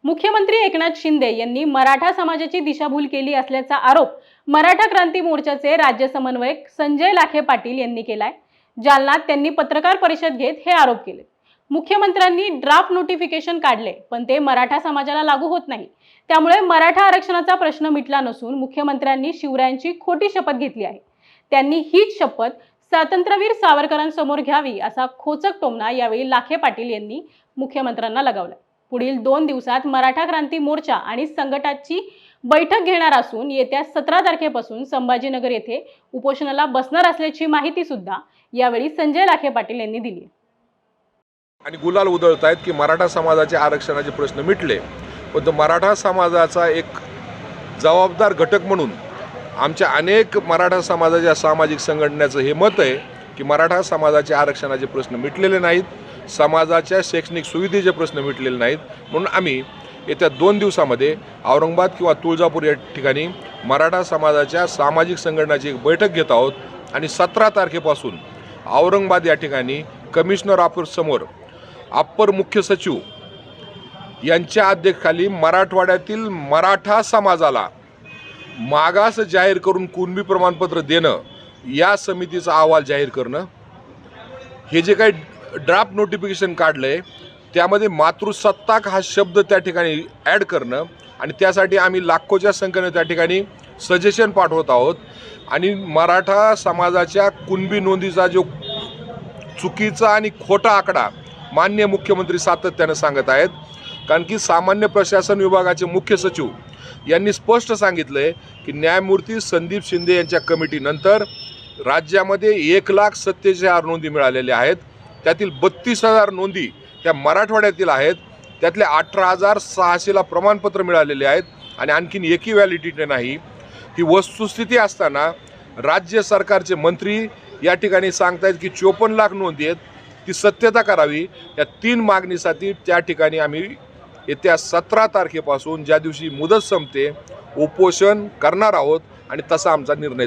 मुख्यमंत्री एकनाथ शिंदे यांनी मराठा समाजाची दिशाभूल केली असल्याचा आरोप मराठा क्रांती मोर्चाचे राज्य समन्वयक संजय लाखे पाटील यांनी केलाय। जालन्यात त्यांनी पत्रकार परिषद घेत हे आरोप केले। मुख्यमंत्र्यांनी ड्राफ्ट नोटिफिकेशन काढले, पण ते मराठा समाजाला लागू होत नाही। त्यामुळे मराठा आरक्षणाचा प्रश्न मिटला नसून मुख्यमंत्र्यांनी शिवरायांची खोटी शपथ घेतली आहे। त्यांनी हीच शपथ स्वातंत्र्यवीर सावरकरांसमोर घ्यावी असा खोचक टोमणा यावेळी लाखे पाटील यांनी मुख्यमंत्र्यांना लगावला। पुढील 2 दिवसात मराठा क्रांती मोर्चा आणि संघटनाची बैठक घेणार असून येत्या 17 तारखेपासून संभाजीनगर येथे उपोषणाला बसणार असल्याची माहिती सुद्धा यावेळी संजय लाखे पाटील यांनी दिली। आणि गुलाल उधळतायत की मराठा समाजाचे आरक्षणाचे प्रश्न मिटले, पण तो मराठा समाजाचा एक जबाबदार घटक म्हणून आमच्या अनेक मराठा समाजाच्या सामाजिक संघटनेचं हे मत आहे की मराठा समाजाचे आरक्षणाचे प्रश्न मिटलेले नाहीत, समाजाच्या शैक्षणिक सुविधेचे प्रश्न मिटलेले नाहीत। म्हणून आम्ही येत्या 2 दिवसामध्ये औरंगाबाद किंवा तुळजापूर या ठिकाणी मराठा समाजाच्या सामाजिक संघटनाची एक बैठक घेत आहोत आणि 17 तारखेपासून औरंगाबाद या ठिकाणी कमिशनर ऑफिस समोर अप्पर मुख्य सचिव यांच्या अध्यक्षतेखाली मराठवाड्यातील मराठा समाजाला मागास जाहीर करून कुणबी प्रमाणपत्र देणं, या समितीचा अहवाल जाहीर करणं, हे जे काही ड्राफ्ट नोटिफिकेशन काढलंय त्यामध्ये मातृसत्ताक हा शब्द त्या ठिकाणी ॲड करणं, आणि त्यासाठी आम्ही लाखोच्या संख्येने त्या ठिकाणी सजेशन पाठवत आहोत। आणि मराठा समाजाच्या कुणबी नोंदीचा जो चुकीचा आणि खोटा आकडा माननीय मुख्यमंत्री सातत्याने सांगत आहेत, कारण की सामान्य प्रशासन विभागाचे मुख्य सचिव यांनी स्पष्ट सांगितलंय की न्यायमूर्ती संदीप शिंदे यांच्या कमिटीनंतर राज्यामध्ये 1,47,000 नोंदी मिळालेल्या आहेत। त्यातील 32,000 नोंदी त्या मराठवाड्यातील आहेत, त्यातल्या 18,600ला प्रमाणपत्र मिळालेले आहेत आणि आणखीन एकही व्हॅलिडिटी नाही। ही वस्तुस्थिती असताना राज्य सरकारचे मंत्री या ठिकाणी सांगतायत की 54 लाख नोंदी आहेत, ती सत्यता करावी। या 3 मागणीसाठी त्या ठिकाणी आम्ही येत्या 17 तारखेपासून ज्या दिवशी मुदत संपते उपोषण करणार आहोत आणि तसा आमचा निर्णय